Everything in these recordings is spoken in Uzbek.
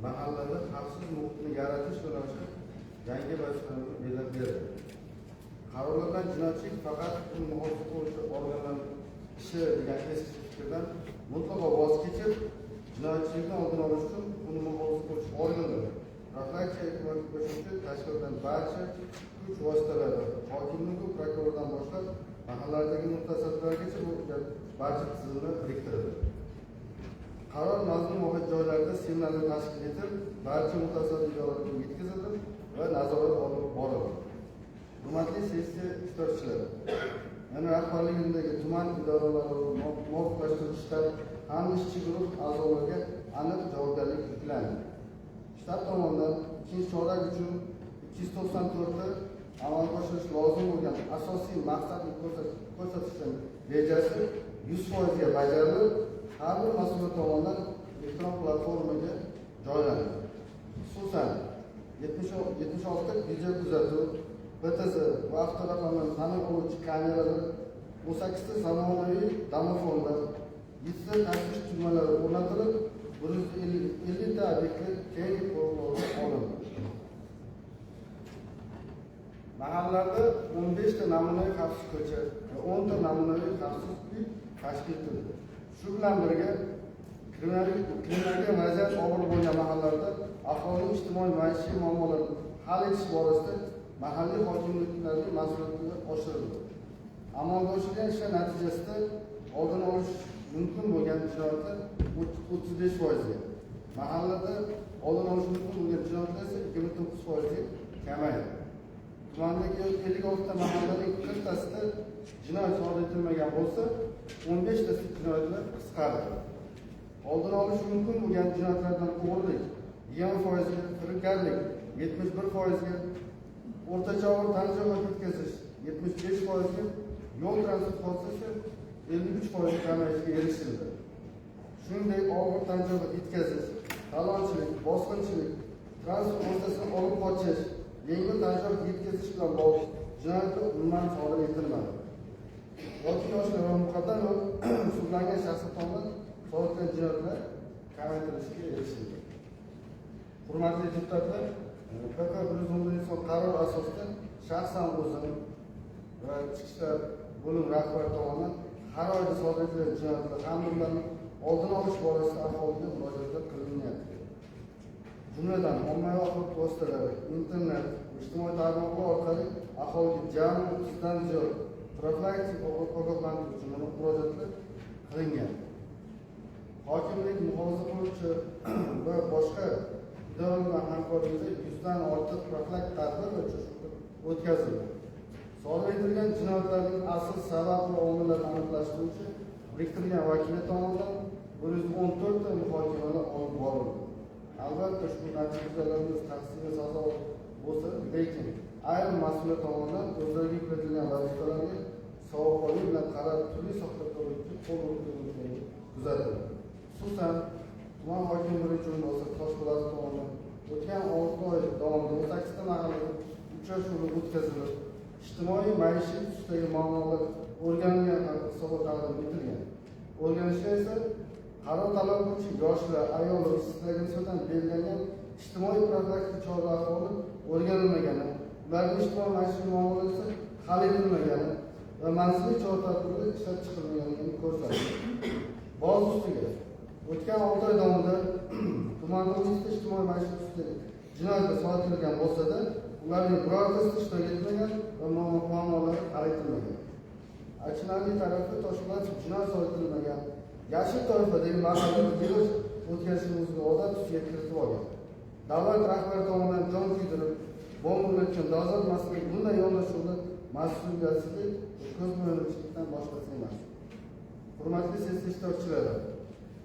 mahallada xavfsiz muhitni yaratish yo'nalishi yangi vazifalarni belgilab berdi. Qarorlardan jinoyatchilik faqat uni muhofaza qiluvchi organlar ishi degan eski fikrdan mutlaqo voz kechib, jinoyatchilikni oldini olish uchun uni muhofaza qiluvchi organlar, profilaktika qo'shuvchi tashkilotlardan barcha kuch vositalari, hokimlik va prokurordan boshlab mahalladagi mutasaddilargacha bu barcha tizimni biriktirildi. Qaror mazmun muhit joylarida seminarlar tashkil etilib, barcha mutasaddi idoralarga yetkazildi va nazorat olib borildi. Hurmatli sessiya ishtirokchilari, yana rahbarligimdagi tuman idoralari muvofiqlashtirish shtabi hamda ishchi guruh a'zolariga aniq javobgarlik yuklandi. Shtab tomonidan ikkinchi chorak uchun 294 ta amalga oshirish lozim bo'lgan asosiy maqsadni ko'rsatishdan rejasi 100% ga bajarilib, har bir mas'ul tomonidan elektron platformaga joylandi. Xususan 76 video kuzatuv, BTZ va avtoraqamlarni ta'min qiluvchi kameralar, 18 ta zamonaviy domofonlar, 7 ta tashvish tugmalari o'rnatilib, 150 ta obyektga keyingi qo'llovga olindi. Mahallalarda 15 ta namunaviy xavfsiz ko'cha va 10 ta namunaviy xavfsiz uy tashkil etildi. Shu bilan birga kriminalga vaziyat og'ir bo'lgan mahallalarda aholining ijtimoiy maishiy muammolarini hal etish borasida mahalliy hokimliklarning mas'uliyatlari oshirildi. Amalga oshirilgan ishlar natijasida oldini olish mumkin bo'lgan jinoyatlar 35%, mahallada oldini olish mumkin bo'lgan jinoyatlar esa 29% ga kamaydi. Tumandagi 56 ta mahallaning 40 tasida jinoyat sodir etilmagan bo'lsa, 15 ta jinoyatlar qisqardi. Oldini olish mumkin bo'lgan jinoyatlardan o'g'irlik 20% ga, firibgarlik 71% ga, o'rtacha og'ir tan jarohati yetkazish 75% ga, yo'l transport hodisasi 53% kamayishga erishildi. Shuningdek, og'ir tan jarohati yetkazish, talonchilik, bosqinchilik, transport vositasini olib qochish, yengil tan jarohati yetkazish bilan bog'liq jinoyatlar umuman sodir etilmadi. Yoki yoshlar va muqaddam sudlangan shaxslar tomonidan sodir etilgan jinoyatlar kamaytirilishga erishildi. Hurmatli deputatlar, PK 111 qaror asosida shaxsan o'zim va ichki ishlar bo'lim rahbari tomonidan har oyda sodir etilgan jinoyatlar hamda ularni oldini olish borasida aholiga murojaatlar qilinyapti. Jumladan, ommaviy axborot vositalari, internet, ijtimoiy tarmoqlar orqali aholiga jami 30 dan ziyod profilaktik ogohlantiruvchi murojaatlar qilingan. Hokimlik, muhofaza qiluvchi va boshqa idoralar hamkorligida 100 dan ortiq profilaktik tadbir va uchrashuvlar o'tkazildi. Sodir etilgan jinoyatlarning asl sabab va omillarni aniqlashtiruvchi biriktirilgan vakillar tomonidan 114 ta muhokamalar olib borildi. Albatta, ushbu natijalarimiz tahsinga sazovor bo'lsa, lekin ayrim mas'ullar tomonidan o'zlariga yuklatilgan vazifalarga sovuqqonlik bilan qarab turli soxtakorlikka qo'l urilishi kuzatildi. Xususan, tuman hokimi birinchi o'rinbosari Toshpo'latov tomonidan o'tgan 6 oy davomida 18 ta mahallada uchrashuvlar o'tkazilib, ijtimoiy maishiy tusdagi muammolar o'rganilgan hisobot taqdim etilgan. O'rganishda esa qaror talab qiluvchi yoshlar, ayollar, ishsizlarga nisbatan belgilangan ijtimoiy profilaktika chora-ahvoli o'rganilmagani, ularning ijtimoiy maishiy muammolari esa hal etilmagani va manzilli chora-tadbirlar ishlab chiqilmaganligini ko'rsatdi. Boz ustiga, o'tgan 6 oy davomida tumanda 10 ta ijtimoiy maishiy tusdagi jinoyatlar sodir etilgan bo'lsa-da, ularning birortasida ishtirok etmagan va muammolar hal etilmagan. Achinarli tarafi, Toshpo'latov jinoyat sodir etilmagan yashil toifadagi mahallada yig'ilish o'tkazishimizga odat tusiga kiritib olgan. Davlat rahbari tomonidan jon kuydirib, bomba urilayotgan dolzarb masalaga bunday yondashuvlar mas'uliyatsizlik va ko'zbo'yamachilikdan boshqasi emas. Hurmatli sessiya ishtirokchilari,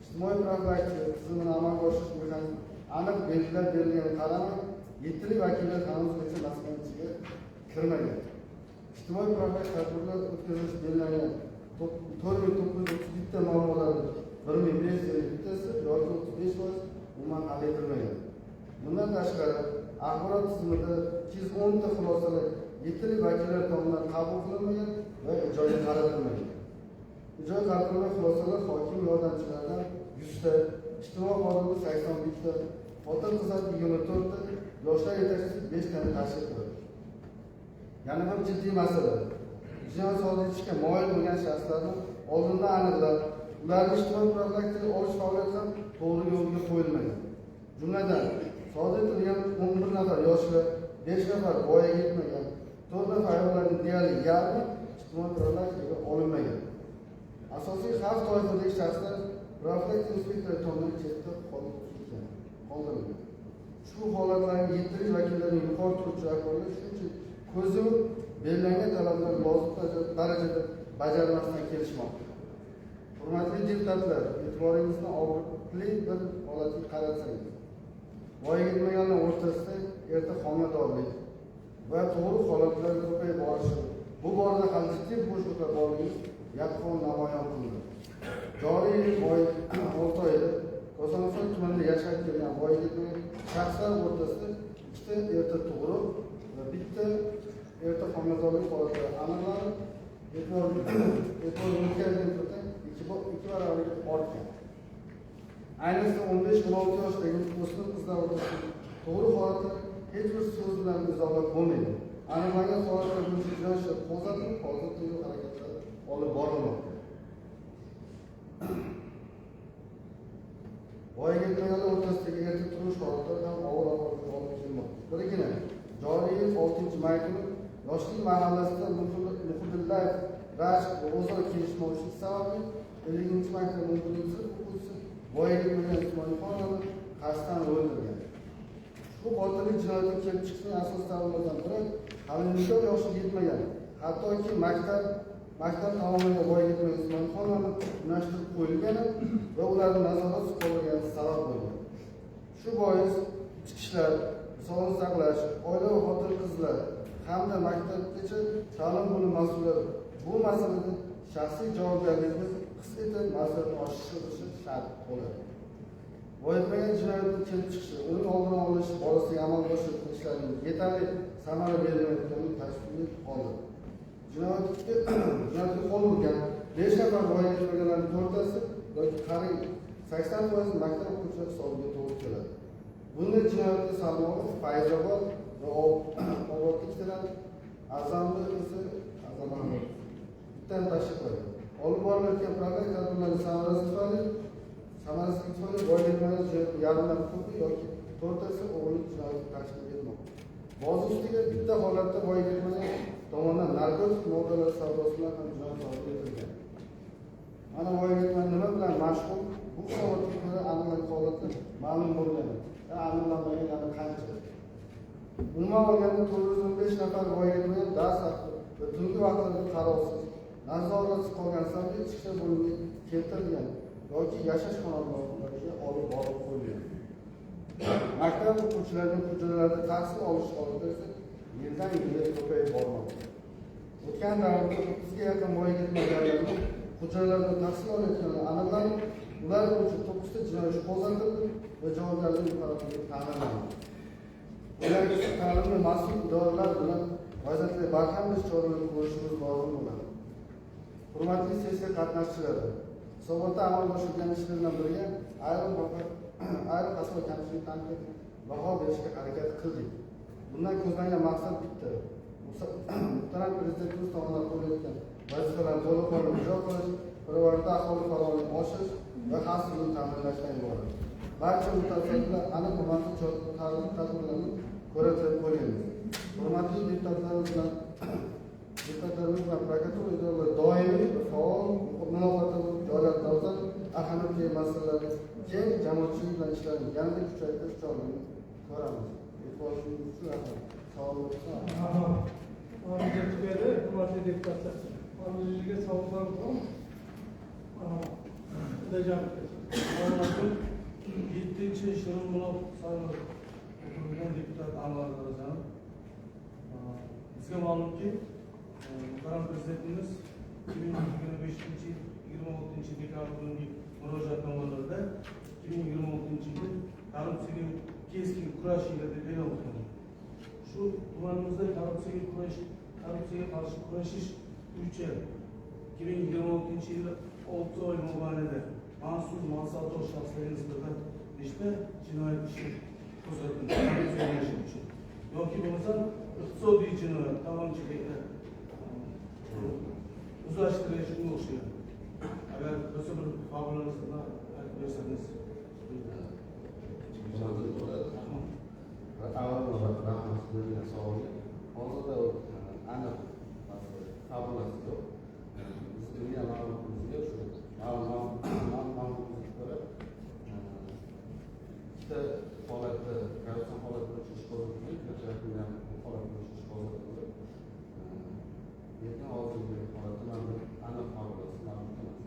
ijtimoiy profilaktika tizimini amalga oshirish mexanizmi aniq belgilab berilganiga qaramay, yettili vakillar hanuzgacha mas'uliyat ichiga kirmagan. Ijtimoiy profilaktika tadbirlar o'tkazish belgilangan 4931 ta muammolarning 1550 tasi yoki 35% umuman hal etilmagan. Bundan tashqari, axborot tizimida 210 ta xulosalar yettili vakillar tomonidan qabul qilinmagan va ijroga qaratilmagan. Ijro qaratilgan xulosalar hokim yordamchilaridan 100 ta, ijtimoiy xodimlar 81 ta, xotin-qizlar 24 ta, yoshlar yetakchisi 5 tani tashkil qiladi. Yana bir jiddiy masala. Jinoyat sodir etishga moyil bo'lgan shaxslarni oldindan aniqlab, ularni ijtimoiy profilaktika olish faoliyati ham to'g'ri yo'lga qo'yilmagan. Jumladan, sodir etilgan 11 nafar yoshlar, 5 nafar voyaga yetmagan, 4 nafar ayollarning deyarli yarmi ijtimoiy profilaktikaga olinmagan. Asosiy xavf toifadagi shaxslar profilaktika inspektori tomonidan chetda qoldirilgan. Shu holatlarni yetirish vakillarining yuqori turuvchi rahbarlari shuncha ko'zi belgilangan talablarni lozim darajada bajarmasdan kelishmoqda. Hurmatli deputatlar, e'tiboringizni og'riqli bir holatga qaratsangiz. Voyaga yetmaganlar o'rtasida erta homiladorlik va tug'ruq holatlari ko'payib borishi, bu borada ham jiddiy bo'shliqlar borligi yaqqol namoyon qildi. Joriy yil 6 oyda Ko'zansoy tumanida yashab kelgan voyaga yetmagan shaxslar o'rtasida 2 ta erta tug'ruq va 1 ta erta homiladorlik holatlari aniqlanib, e'tiborga o'tkazilgan ikki barobarga ortgan. Ayniqsa 15-16 yoshdagi o'smir qizlar o'rtasida tug'ruq holatlari hech bir so'z bilan izohlab bo'lmaydi. Aniqlangan holatlar bo'yicha jinoyat ishi qo'zg'atilib, hozir tergov harakatlari olib borilmoqda. Voyaga yetmaganlar o'rtasidagi erta tug'ish holatlari ham og'ir ahvolga olib kelmoqda. Birgina joriy yil 6-may kuni Yoshlik mahallasida Muhdillayev rashk va o'zaro kelishmovchilik sababli 50-maktab o'quvchisi voyaga yetmagan Usmonxonova qasddan o'ldirgan. Shu qotillik jinoyatga kelib chiqishning asosiy sabablaridan biri hali nikoh yoshiga yetmagan, hattoki maktab tomonidan voyaga yetmagan Usmonxonovani unashtirib qo'yilgani va ularni nazoratsiz qoldirgani sabab bo'lgan. Shu bois ichki ishlar, sog'liqni saqlash, oila va xotin-qizlar hamda maktabgacha ta'lim bo'limi mas'ullari bu masalada shaxsiy javobgarlikni his etib mas'uliyatni oshishi shart bo'ladi. Voyaga jinoyatning kelib chiqishi, uning oldini olish borasida amalga oshirish ishlarining yetarli samara bermayotganini tashkil oldi. Jinoyatga qo'l urgan 5 nafar voyaga yetmaganlarning to'rttasi yoki qariyb 80% maktab o'quvchilari hisobiga to'g'ri keladi. Bunday jinoyatga salmoq Fayzobod va Obod ikkitadan Azamli esa Azamanli bittadan tashkil qiladi. Olib borilayotgan profilaktika tadbirlarining samarasi tufayli voyaga yetmagan yarmidan ko'pi yoki to'rttasi o'g'irlik jinoyati tashkil etmoqda. Boz ustiga bitta holatda voyaga yetmagan tomonidan narkotik moddalar savdosi bilan ham jinoyat sodir etilgan. Mana voyaga yetmagan nima bilan mashg'ul? Bu hisobotga ko'ra aniqlangan holatda ma'lum bo'lgan. Aniqlanmagan yana qancha? Umuman olganda 415 nafar voyaga yetmagan dars vaqti va tungi vaqtlarda qarovsiz, nazoratsiz qolgan sababli ichki ishlar bo'limiga keltirilgan yoki yashash xonadonlariga olib borib qo'yilgan. Maktab o'quvchilarining hujjatlarida tahsil olish holatlari esa yildan yilga ko'payib bormoqda. O'tgan davrda 9 ga yaqin voyaga yetmaganlarning hujjatlarida tahsil olayotganlari aniqlanib, ular bo'yicha 9 ta jinoiy ish qo'zg'atildi va javobgarlik taraflariga ta'minlandi. Ularga ta'limni mas'ul idoralar bilan vaziyatga barham berish choralarini ko'rishimiz lozim bo'ladi. Hurmatli sessiya qatnashchilari, hisobotda amalga oshirilgan ishlar bilan birga ayrim aslo kamchilik tanqid baho berishga harakat qildik. Bundan ko'zlangan maqsad bitta. Muhtaram Prezidentimiz tomonidan qo'yilayotgan vazifalarni to'liq ijro qilish, pirovardida aholi farovonligini oshirish va xavfsizlikni ta'minlashdan iborat. Barcha mutasaddilar aniq va mantiqli tadbirlarni ko'rsatib qo'yamiz. Hurmatli deputatlarimiz bilan prokuratura idoralari doimiy va faol muloqotda joylab turib, ahamiyatli masalalarni keng jamoatchilik bilan ishlarni yanada kuchaytirish choralarini ko'ramiz. E'tiboringiz uchun rahmat. Sog' bo'ling. Hurmatli deputatlar, sizga savollarim bor. 7-yig'in bilan saylangan deputat Anvar Ramazanov. Bizga ma'lumki, muhtaram Prezidentimiz 2025-26 dekabr kungi murojaatnomalarida 2026 yil korrupsiyaga keskin kurash yili deb e'lon qilgan. Shu tumanimizda korrupsiyaga qarshi kurashish bo'yicha 2026 yil 6 oy mobaynida mas'ul mansabdor shaxslarga nisbatan nechta jinoyat ishi ko'rsatib uchun yoki bo'lmasam iqtisodiy jinoyat talonchilikni o'zlashtirish shunga o'xshagan. Agar bo'lsa bir faollarimizni aytib bersangiz. Hozirda aniq tabulasi yo'q. Bizga ma'lumotimizga shu ma'lumotga ko'ra ikkita holatda korrupsiya holatida ish qo'zg'atilgan, ko'chalarni holatda ish qo'zg'atilgan. Lekin hozirgi holatda mana aniq tabulasi ma'lum emas.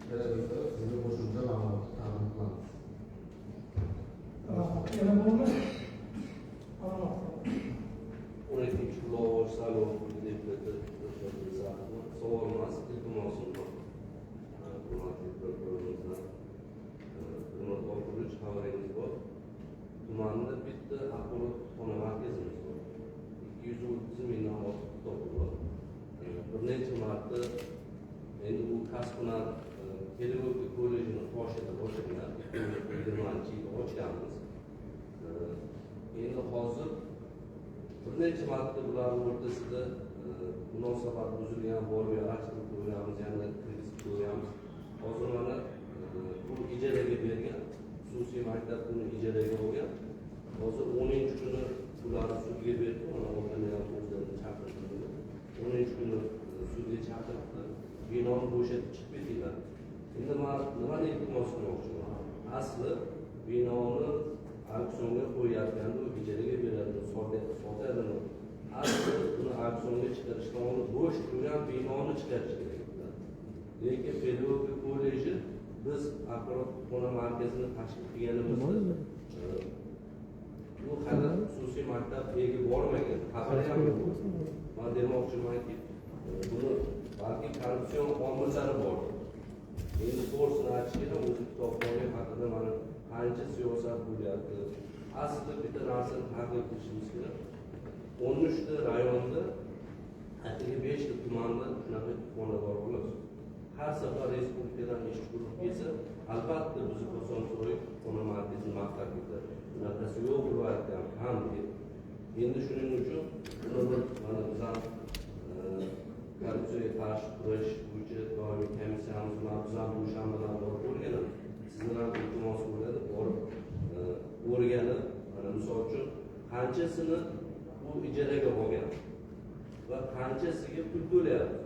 Kelajakda sizga qo'shimcha ma'lumot taqdim qilamiz. Yana bo'lmi? 12 lavozim saylov deputati savol emas, iltimosim bor. Hurmatli prokurorimizdan Hurmat Oqurich xabaringiz bor. Tumanda bitta axborot kutubxona markazimiz bor. 230 mingdan ortiq kitob bor. Bir necha marta endi u kasb-hunar pedagogika kollejini qoshida boshlagan 2020-yilda ochganmiz. Endi hozir bir necha marta bularning o'rtasida munosabat buzilgan, borib architekt qo'yganmiz, yana kredit qo'yganmiz. Hozir mana bu ijaraga bergan, xususiy maktab buni ijaraga olgan. Hozir 10-kuni ularni sudga berdi, mana o'rtada ham o'zlarini chaqirdi. 10-kuni sudga chaqirdi, binoni bo'shatib chiqib ketdilar. Endi men nimani iltimos qilmoqchiman? Asli binoni auksionga qo'yayotganda u ijaraga beradi, sotadimi? Asli uni auksionga chiqarishdan oldin bo'sh turgan binoni chiqarish kerak. Lekin pedagogika kolleji biz axborot kutubxona markazini tashkil qilganimizda bu hali xususiy maktab ega bormagan, xabari ham yo'q. Men demoqchimanki, buni balki korrupsion omillari bor. Endi to'g'risini aytishga ham o'zi kitobxonlik haqida mana qancha siyosat bo'lyapti. Aslida bitta narsani tahlil qilishimiz kerak. 13 ta rayonda, atigi 5 ta tumanda shunaqa kutubxonalar bor. Har safar respublikadan ish chiqib kelsa, albatta biz Kosonsoy kutubxona markazini maqtab ketadi. Bunaqasi yo'q viloyatda ham. Endi shuning uchun buni mana bizlar korrupsiyaga qarshi kurash bo'yicha doimiy komissiyamiz bilan biz ham Dushanbadan borib o'rganamiz. Sizlar ham iltimos bo'ladi, borib o'rganib, mana misol uchun qanchasini u ijaraga olgan va qanchasiga pul to'layapti.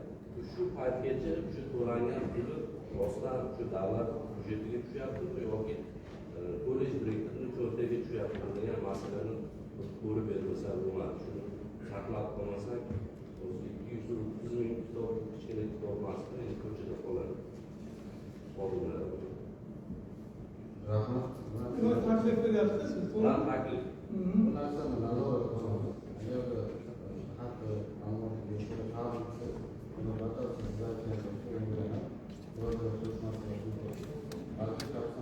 Shu paytgacha shu to'langan puli rostdan shu davlat byudjetiga tushyaptimi yoki kollej direktorining cho'ntagiga tushyaptimi degan masalani ko'rib berilsa bo'ladi. Shuni saqlab qolmasak, 230 ming kitob kichkina kitob emasdi, endi ko'chada qoladi. Rahmat. Nima taklif qilyapsiz siz? To'g'ri taklif. Bu narsani nazorat qilamiz. Agar hatto ma'lumotga ko'ra qaramasa, buni batafsil sizlarga o'rganib, biror bir masala balki kapsa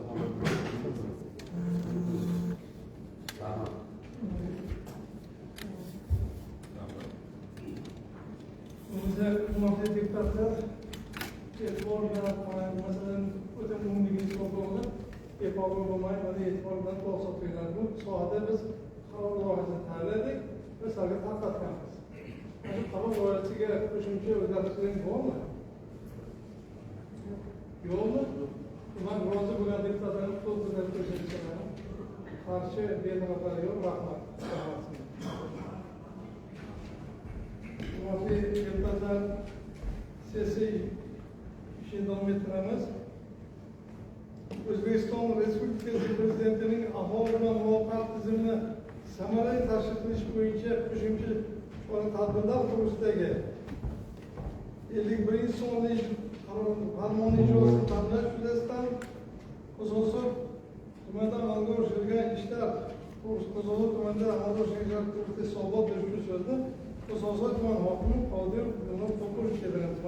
Rahmat. Bizda hurmatli deputatlar, e'tibor bilan masalan o'ta muhimligi hisoblanadi. E'tibor bo'lmay, mana e'tibor bilan quloq solinglar. Bu sohada biz qaror loyihasini tayyorladik va sizlarga tarqatganmiz. Shu qaror loyihasiga qo'shimcha o'zgartirishlar bormi? Yo'qmi? Tuman rozi bo'lgan deputatlarni to'g'ri qo'shimchalar. Qarshi bemorlar yo'q, rahmat. Hurmatli deputatlar, sessiya ishini davom ettiramiz. O'zbekiston Respublikasi Prezidentining aholi bilan muloqot tizimini samarali tashkil qilish bo'yicha qo'shimcha tadbirlar to'g'risidagi 51-sonli farmon ijrosini ta'minlash yuzasidan Kosonsoy tumanida amalga oshirilgan ishlar to'g'risida Kosonsoy tumanida amalga oshirilgan to'g'risida hisobot berish uchun so'zni Kosonsoy tuman hokimi Qodir Qo'qurich beramiz.